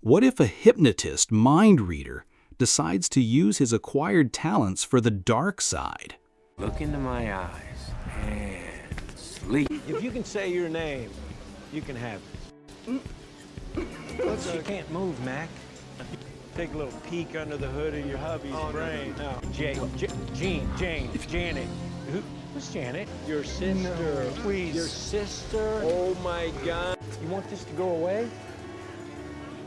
What if a hypnotist mind reader decides to use his acquired talents for the dark side? Look into my eyes and sleep. If you can say your name, you can have it. She can't move, Mac. Take a little peek under the hood of your hubby's brain. No. Janet. Who's Janet? Your sister. No, please. Your sister? Oh my God. You want this to go away?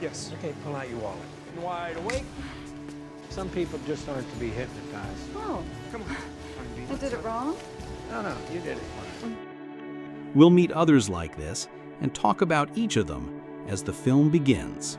Yes. Okay, pull out your wallet. Wide awake. Some people just aren't to be hypnotized. Oh, Come on. I did it wrong? No, you did it fine. We'll meet others like this and talk about each of them as the film begins.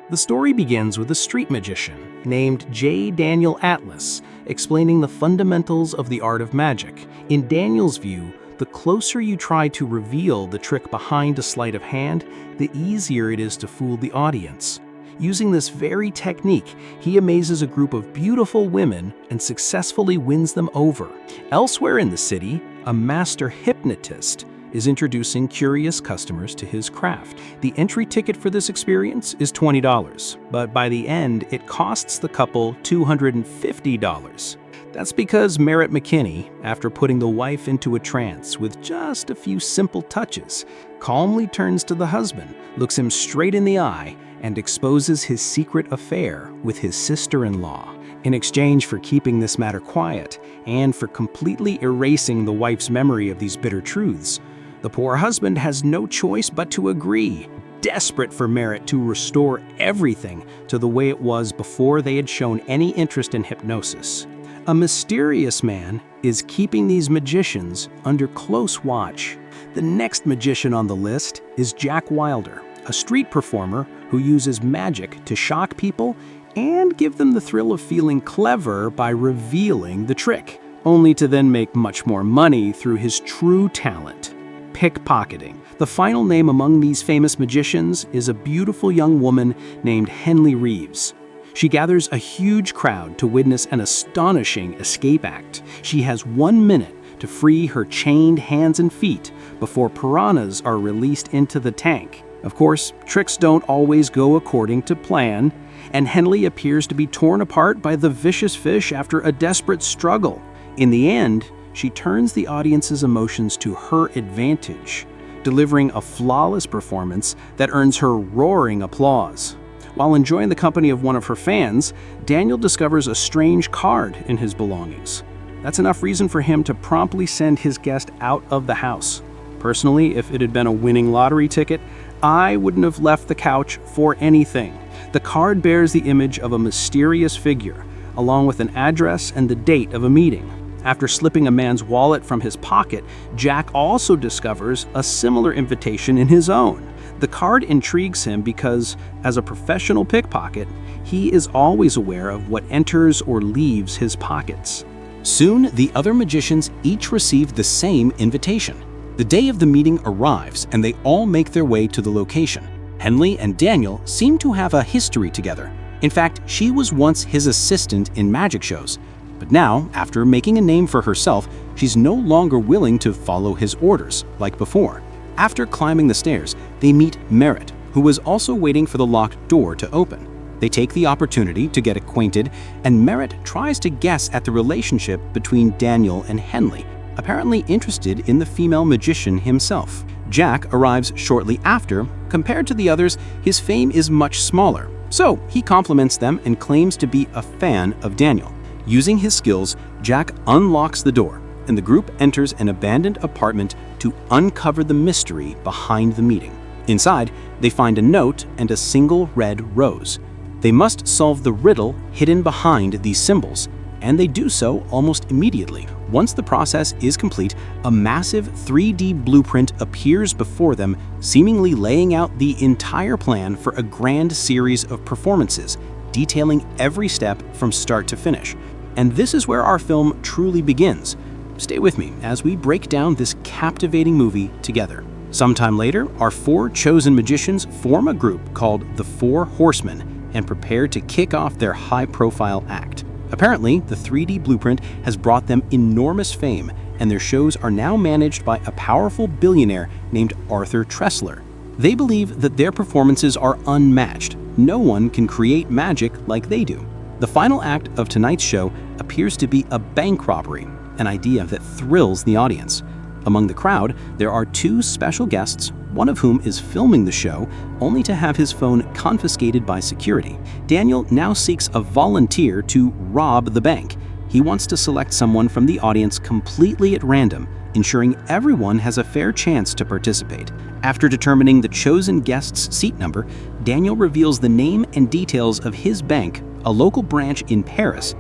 The story begins with a street magician named J. Daniel Atlas explaining the fundamentals of the art of magic. In Daniel's view, the closer you try to reveal the trick behind a sleight of hand, the easier it is to fool the audience. Using this very technique, he amazes a group of beautiful women and successfully wins them over. Elsewhere in the city, a master hypnotist is introducing curious customers to his craft. The entry ticket for this experience is $20, but by the end, it costs the couple $250. That's because Merritt McKinney, after putting the wife into a trance with just a few simple touches, calmly turns to the husband, looks him straight in the eye, and exposes his secret affair with his sister-in-law. In exchange for keeping this matter quiet and for completely erasing the wife's memory of these bitter truths, the poor husband has no choice but to agree, desperate for Merritt to restore everything to the way it was before they had shown any interest in hypnosis. A mysterious man is keeping these magicians under close watch. The next magician on the list is Jack Wilder, a street performer who uses magic to shock people and give them the thrill of feeling clever by revealing the trick, only to then make much more money through his true talent: pickpocketing. The final name among these famous magicians is a beautiful young woman named Henley Reeves. She gathers a huge crowd to witness an astonishing escape act. She has 1 minute to free her chained hands and feet before piranhas are released into the tank. Of course, tricks don't always go according to plan, and Henley appears to be torn apart by the vicious fish after a desperate struggle. In the end, she turns the audience's emotions to her advantage, delivering a flawless performance that earns her roaring applause. While enjoying the company of one of her fans, Daniel discovers a strange card in his belongings. That's enough reason for him to promptly send his guest out of the house. Personally, if it had been a winning lottery ticket, I wouldn't have left the couch for anything. The card bears the image of a mysterious figure, along with an address and the date of a meeting. After slipping a man's wallet from his pocket, Jack also discovers a similar invitation in his own. The card intrigues him because, as a professional pickpocket, he is always aware of what enters or leaves his pockets. Soon, the other magicians each receive the same invitation. The day of the meeting arrives and they all make their way to the location. Henley and Daniel seem to have a history together. In fact, she was once his assistant in magic shows. But now, after making a name for herself, she's no longer willing to follow his orders like before. After climbing the stairs, they meet Merritt, who was also waiting for the locked door to open. They take the opportunity to get acquainted, and Merritt tries to guess at the relationship between Daniel and Henley, apparently interested in the female magician himself. Jack arrives shortly after. Compared to the others, his fame is much smaller, so he compliments them and claims to be a fan of Daniel. Using his skills, Jack unlocks the door, and the group enters an abandoned apartment to uncover the mystery behind the meeting. Inside, they find a note and a single red rose. They must solve the riddle hidden behind these symbols, and they do so almost immediately. Once the process is complete, a massive 3D blueprint appears before them, seemingly laying out the entire plan for a grand series of performances, detailing every step from start to finish. And this is where our film truly begins. Stay with me as we break down this captivating movie together. Sometime later, our 4 chosen magicians form a group called the Four Horsemen and prepare to kick off their high-profile act. Apparently, the 3D blueprint has brought them enormous fame, and their shows are now managed by a powerful billionaire named Arthur Tressler. They believe that their performances are unmatched. No one can create magic like they do. The final act of tonight's show appears to be a bank robbery, an idea that thrills the audience. Among the crowd, there are two special guests, one of whom is filming the show, only to have his phone confiscated by security. Daniel now seeks a volunteer to rob the bank. He wants to select someone from the audience completely at random, ensuring everyone has a fair chance to participate. After determining the chosen guest's seat number, Daniel reveals the name and details of his bank, a local branch in Paris,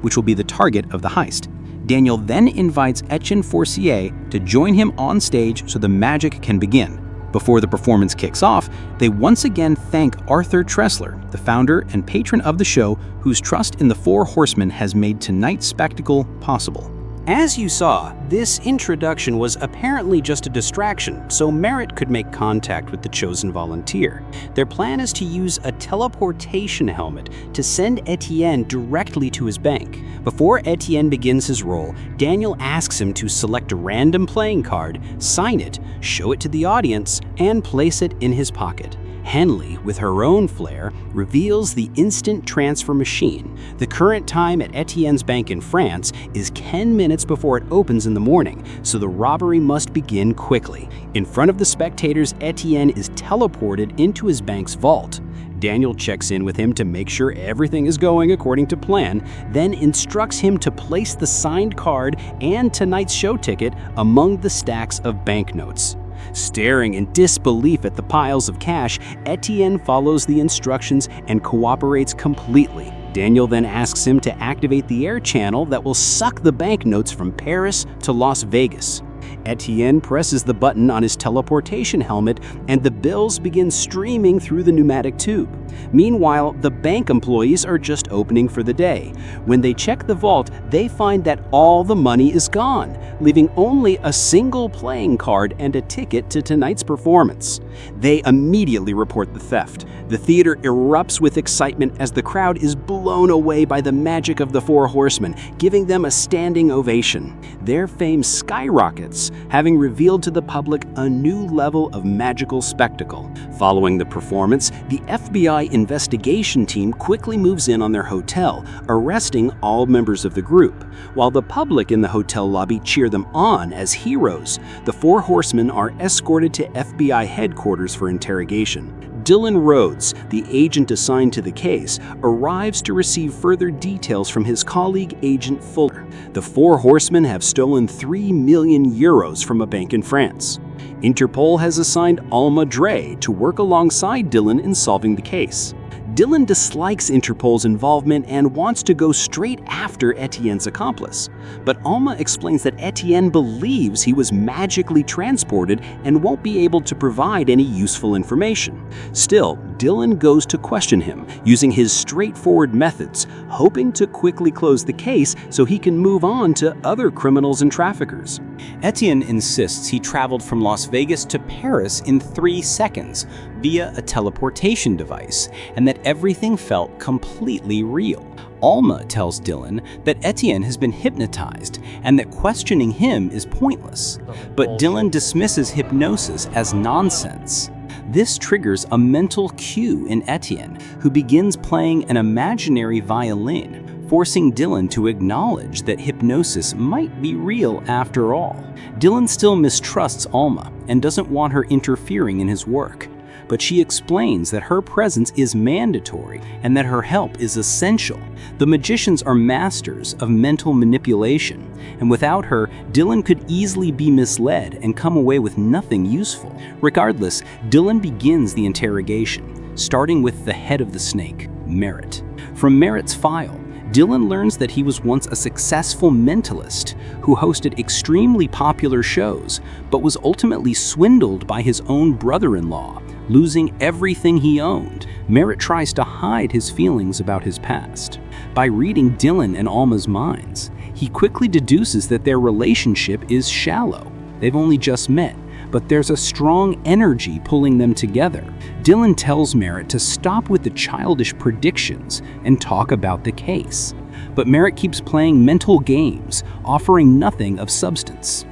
which will be the target of the heist. Daniel then invites Etienne Forcier to join him on stage so the magic can begin. Before the performance kicks off, they once again thank Arthur Tressler, the founder and patron of the show, whose trust in the Four Horsemen has made tonight's spectacle possible. As you saw, this introduction was apparently just a distraction, so Merritt could make contact with the chosen volunteer. Their plan is to use a teleportation helmet to send Etienne directly to his bank. Before Etienne begins his role, Daniel asks him to select a random playing card, sign it, show it to the audience, and place it in his pocket. Henley, with her own flair, reveals the instant transfer machine. The current time at Etienne's bank in France is 10 minutes before it opens in the morning, so the robbery must begin quickly. In front of the spectators, Etienne is teleported into his bank's vault. Daniel checks in with him to make sure everything is going according to plan, then instructs him to place the signed card and tonight's show ticket among the stacks of banknotes. Staring in disbelief at the piles of cash, Etienne follows the instructions and cooperates completely. Daniel then asks him to activate the air channel that will suck the banknotes from Paris to Las Vegas. Etienne presses the button on his teleportation helmet and the bills begin streaming through the pneumatic tube. Meanwhile, the bank employees are just opening for the day. When they check the vault, they find that all the money is gone, leaving only a single playing card and a ticket to tonight's performance. They immediately report the theft. The theater erupts with excitement as the crowd is blown away by the magic of the Four Horsemen, giving them a standing ovation. Their fame skyrockets, having revealed to the public a new level of magical spectacle. Following the performance, the FBI investigation team quickly moves in on their hotel, arresting all members of the group. While the public in the hotel lobby cheer them on as heroes, the Four Horsemen are escorted to FBI headquarters for interrogation. Dylan Rhodes, the agent assigned to the case, arrives to receive further details from his colleague Agent Fuller. The Four Horsemen have stolen 3 million euros from a bank in France. Interpol has assigned Alma Dre to work alongside Dylan in solving the case. Dylan dislikes Interpol's involvement and wants to go straight after Etienne's accomplice. But Alma explains that Etienne believes he was magically transported and won't be able to provide any useful information. Still, Dylan goes to question him, using his straightforward methods, hoping to quickly close the case so he can move on to other criminals and traffickers. Etienne insists he traveled from Las Vegas to Paris in 3 seconds via a teleportation device, and that everything felt completely real. Alma tells Dylan that Etienne has been hypnotized and that questioning him is pointless. But Dylan dismisses hypnosis as nonsense. This triggers a mental cue in Etienne, who begins playing an imaginary violin, forcing Dylan to acknowledge that hypnosis might be real after all. Dylan still mistrusts Alma and doesn't want her interfering in his work, but she explains that her presence is mandatory and that her help is essential. The magicians are masters of mental manipulation, and without her, Dylan could easily be misled and come away with nothing useful. Regardless, Dylan begins the interrogation, starting with the head of the snake, Merritt. From Merritt's file, Dylan learns that he was once a successful mentalist who hosted extremely popular shows, but was ultimately swindled by his own brother-in-law, losing everything he owned. Merritt tries to hide his feelings about his past. By reading Dylan and Alma's minds, he quickly deduces that their relationship is shallow. They've only just met, but there's a strong energy pulling them together. Dylan tells Merritt to stop with the childish predictions and talk about the case. But Merritt keeps playing mental games, offering nothing of substance.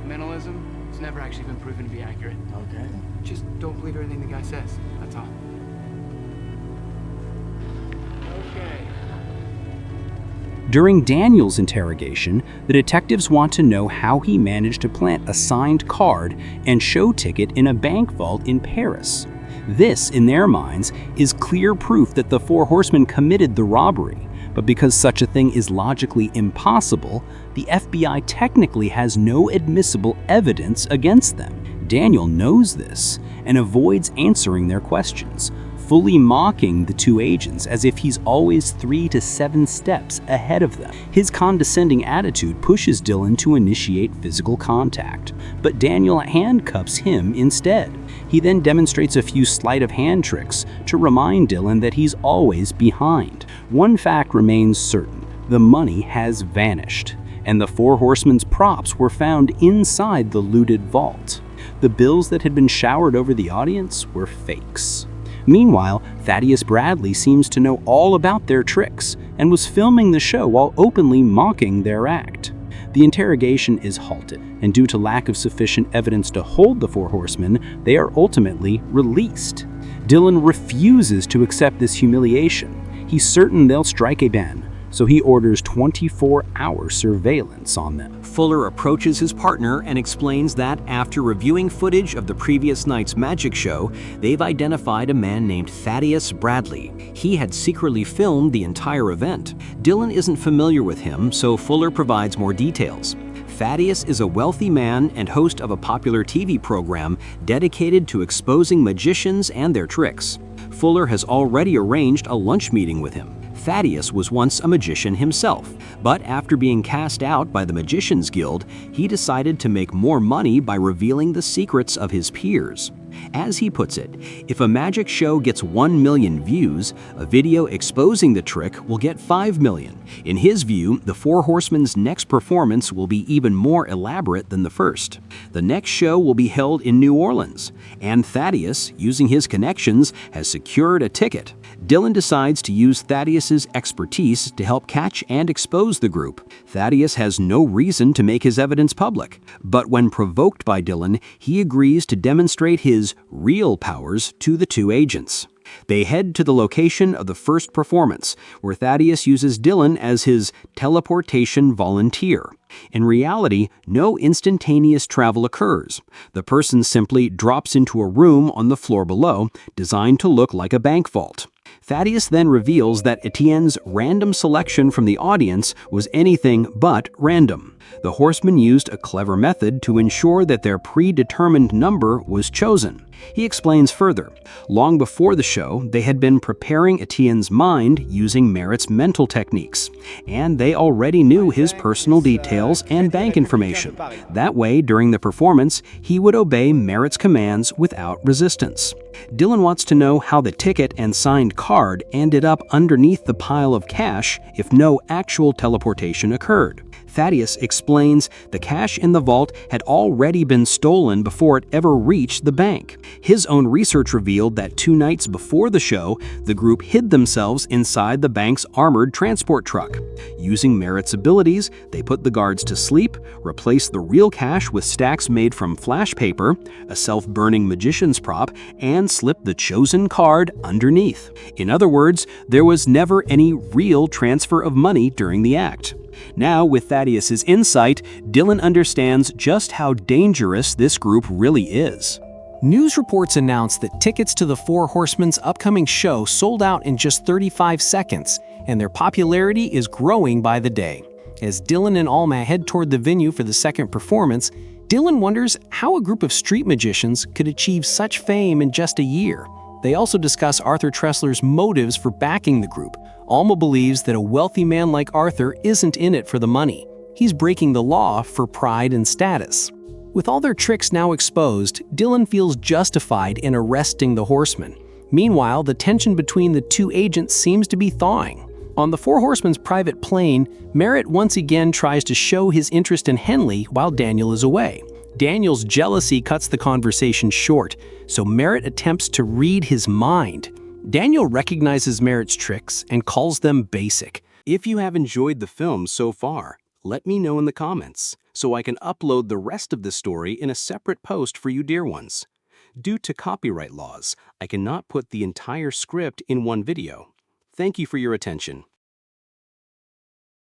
Mentalism is never never actually been proven to be accurate. Okay. Just don't believe everything the guy says. That's all. Okay. During Daniel's interrogation, the detectives want to know how he managed to plant a signed card and show ticket in a bank vault in Paris. This, in their minds, is clear proof that the Four Horsemen committed the robbery. But because such a thing is logically impossible, the FBI technically has no admissible evidence against them. Daniel knows this and avoids answering their questions, fully mocking the two agents as if he's always 3 to 7 steps ahead of them. His condescending attitude pushes Dylan to initiate physical contact, but Daniel handcuffs him instead. He then demonstrates a few sleight of hand tricks to remind Dylan that he's always behind. One fact remains certain: the money has vanished, and the Four Horsemen's props were found inside the looted vault. The bills that had been showered over the audience were fakes. Meanwhile, Thaddeus Bradley seems to know all about their tricks and was filming the show while openly mocking their act. The interrogation is halted, and due to lack of sufficient evidence to hold the Four Horsemen, they are ultimately released. Dylan refuses to accept this humiliation. He's certain they'll strike a ban, so he orders 24-hour surveillance on them. Fuller approaches his partner and explains that after reviewing footage of the previous night's magic show, they've identified a man named Thaddeus Bradley. He had secretly filmed the entire event. Dylan isn't familiar with him, so Fuller provides more details. Thaddeus is a wealthy man and host of a popular TV program dedicated to exposing magicians and their tricks. Fuller has already arranged a lunch meeting with him. Thaddeus was once a magician himself, but after being cast out by the Magicians Guild, he decided to make more money by revealing the secrets of his peers. As he puts it, if a magic show gets 1 million views, a video exposing the trick will get 5 million. In his view, the Four Horsemen's next performance will be even more elaborate than the first. The next show will be held in New Orleans, and Thaddeus, using his connections, has secured a ticket. Dylan decides to use Thaddeus's expertise to help catch and expose the group. Thaddeus has no reason to make his evidence public, but when provoked by Dylan, he agrees to demonstrate his real powers to the two agents. They head to the location of the first performance, where Thaddeus uses Dylan as his teleportation volunteer. In reality, no instantaneous travel occurs. The person simply drops into a room on the floor below, designed to look like a bank vault. Thaddeus then reveals that Etienne's random selection from the audience was anything but random. The horsemen used a clever method to ensure that their predetermined number was chosen. He explains further. Long before the show, they had been preparing Etienne's mind using Merritt's mental techniques, and they already knew his personal details and bank information. That way, during the performance, he would obey Merritt's commands without resistance. Dylan wants to know how the ticket and signed card ended up underneath the pile of cash if no actual teleportation occurred. Thaddeus explains the cash in the vault had already been stolen before it ever reached the bank. His own research revealed that 2 nights before the show, the group hid themselves inside the bank's armored transport truck. Using Merritt's abilities, they put the guards to sleep, replaced the real cash with stacks made from flash paper, a self-burning magician's prop, and slipped the chosen card underneath. In other words, there was never any real transfer of money during the act. Now, with Thaddeus's insight, Dylan understands just how dangerous this group really is. News reports announced that tickets to the Four Horsemen's upcoming show sold out in just 35 seconds, and their popularity is growing by the day. As Dylan and Alma head toward the venue for the second performance, Dylan wonders how a group of street magicians could achieve such fame in just a year. They also discuss Arthur Tressler's motives for backing the group. Alma believes that a wealthy man like Arthur isn't in it for the money. He's breaking the law for pride and status. With all their tricks now exposed, Dylan feels justified in arresting the horsemen. Meanwhile, the tension between the two agents seems to be thawing. On the Four Horsemen's private plane, Merritt once again tries to show his interest in Henley while Daniel is away. Daniel's jealousy cuts the conversation short, so Merritt attempts to read his mind. Daniel recognizes Merritt's tricks and calls them basic. If you have enjoyed the film so far, let me know in the comments. so I can upload the rest of the story in a separate post for you dear ones. Due to copyright laws, I cannot put the entire script in one video. Thank you for your attention.